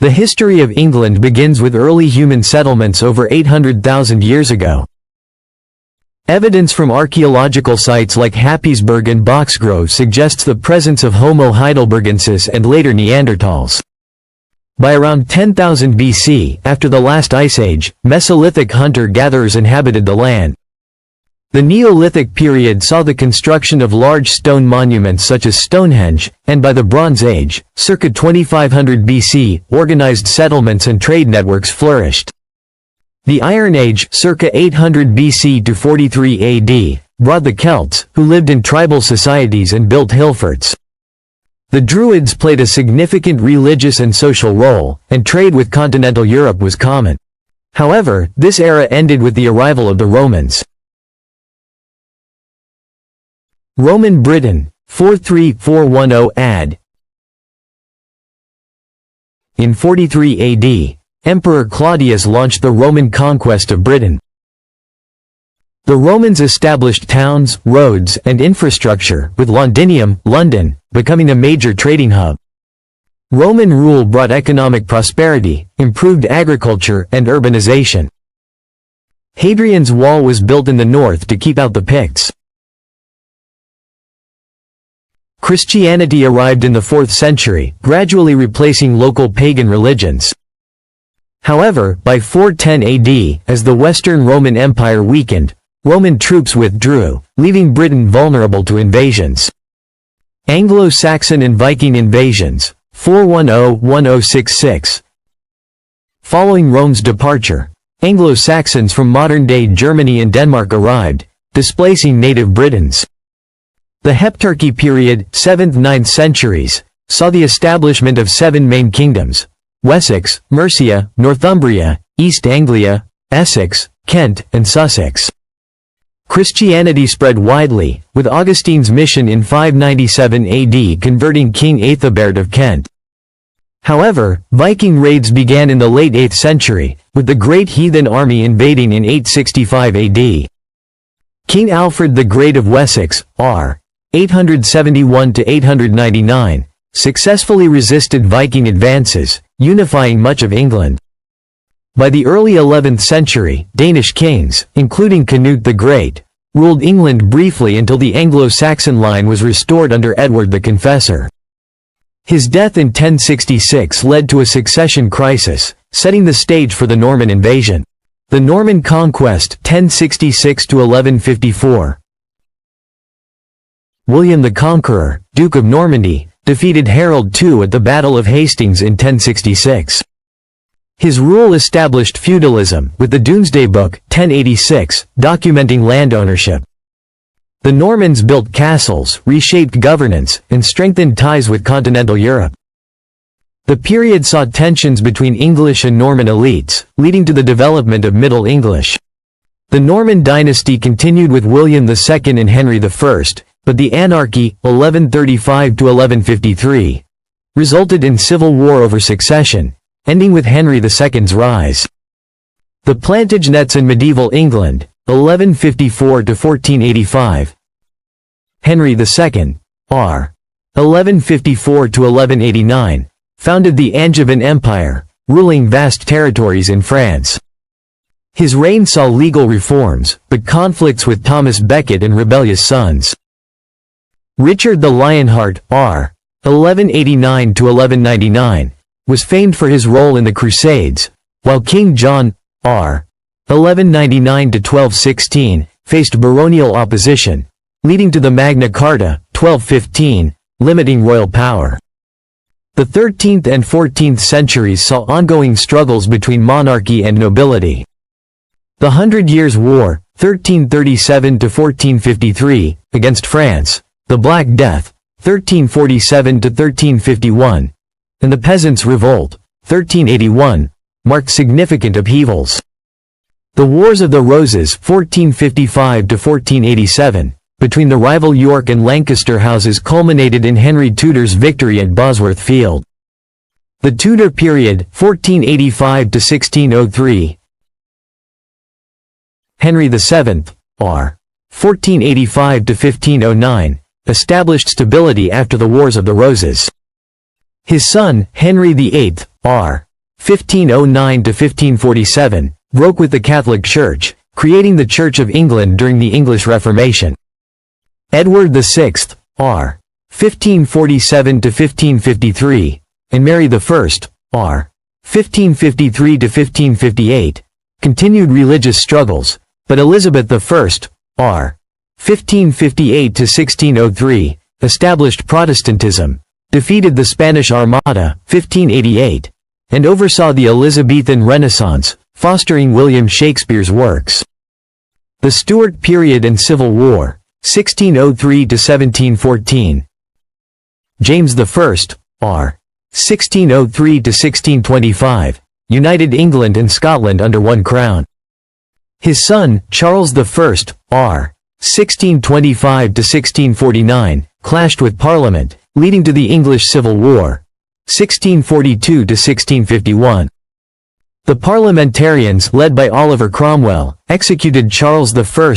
The history of England begins with early human settlements over 800,000 years ago. Evidence from archaeological sites like Happisburgh and Boxgrove suggests the presence of Homo heidelbergensis and later Neanderthals. By around 10,000 BC, after the last ice age, Mesolithic hunter-gatherers inhabited the land. The Neolithic period saw the construction of large stone monuments such as Stonehenge, and by the Bronze Age, circa 2500 BC, organized settlements and trade networks flourished. The Iron Age, circa 800 BC to 43 AD, brought the Celts, who lived in tribal societies and built hill forts. The Druids played a significant religious and social role, and trade with continental Europe was common. However, this era ended with the arrival of the Romans. Roman Britain, 43410 AD. In 43 AD, Emperor Claudius launched the Roman conquest of Britain. The Romans established towns, roads, and infrastructure, with Londinium, London, becoming a major trading hub. Roman rule brought economic prosperity, improved agriculture, and urbanization. Hadrian's Wall was built in the north to keep out the Picts. Christianity arrived in the 4th century, gradually replacing local pagan religions. However, by 410 AD, as the Western Roman Empire weakened, Roman troops withdrew, leaving Britain vulnerable to invasions. Anglo-Saxon and Viking invasions, 410–1066. Following Rome's departure, Anglo-Saxons from modern-day Germany and Denmark arrived, displacing native Britons. The Heptarchy period, 7th–9th centuries, saw the establishment of 7 main kingdoms: Wessex, Mercia, Northumbria, East Anglia, Essex, Kent, and Sussex. Christianity spread widely, with Augustine's mission in 597 AD converting King Aethelbert of Kent. However, Viking raids began in the late 8th century, with the Great Heathen Army invading in 865 AD. King Alfred the Great of Wessex, r. 871–899, successfully resisted Viking advances, unifying much of England. By the early 11th century, Danish kings, including Canute the Great, ruled England briefly until the Anglo-Saxon line was restored under Edward the Confessor. His death in 1066 led to a succession crisis, setting the stage for the Norman invasion. The Norman Conquest, 1066–1154. William the Conqueror, Duke of Normandy, defeated Harold II at the Battle of Hastings in 1066. His rule established feudalism, with the Domesday Book, 1086, documenting land ownership. The Normans built castles, reshaped governance, and strengthened ties with continental Europe. The period saw tensions between English and Norman elites, leading to the development of Middle English. The Norman dynasty continued with William II and Henry I, but the anarchy, 1135–1153, resulted in civil war over succession, ending with Henry II's rise. The Plantagenets in medieval England, 1154–1485. Henry II, r. 1154–1189, founded the Angevin Empire, ruling vast territories in France. His reign saw legal reforms, but conflicts with Thomas Becket and rebellious sons. Richard the Lionheart, r. 1189–1199, was famed for his role in the Crusades, while King John, r. 1199–1216, faced baronial opposition, leading to the Magna Carta, 1215, limiting royal power. The 13th and 14th centuries saw ongoing struggles between monarchy and nobility. The Hundred Years' War, 1337–1453, against France, the Black Death, 1347–1351, and the Peasants' Revolt, 1381, marked significant upheavals. The Wars of the Roses, 1455–1487, between the rival York and Lancaster houses culminated in Henry Tudor's victory at Bosworth Field. The Tudor period, 1485–1603. Henry VII, r. 1485–1509, established stability after the Wars of the Roses. His son, Henry VIII, r. 1509 to 1547, broke with the Catholic Church, creating the Church of England during the English Reformation. Edward VI, r. 1547 to 1553, and Mary I, r. 1553 to 1558, continued religious struggles, but Elizabeth I, r. 1558 to 1603, established Protestantism, defeated the Spanish Armada, 1588, and oversaw the Elizabethan Renaissance, fostering William Shakespeare's works. The Stuart period and Civil War, 1603 to 1714. James I, r. 1603 to 1625, united England and Scotland under one crown. His son, Charles I, r. 1625 to 1649, clashed with Parliament, leading to the English Civil War, 1642 to 1651. The parliamentarians, led by Oliver Cromwell, executed Charles I,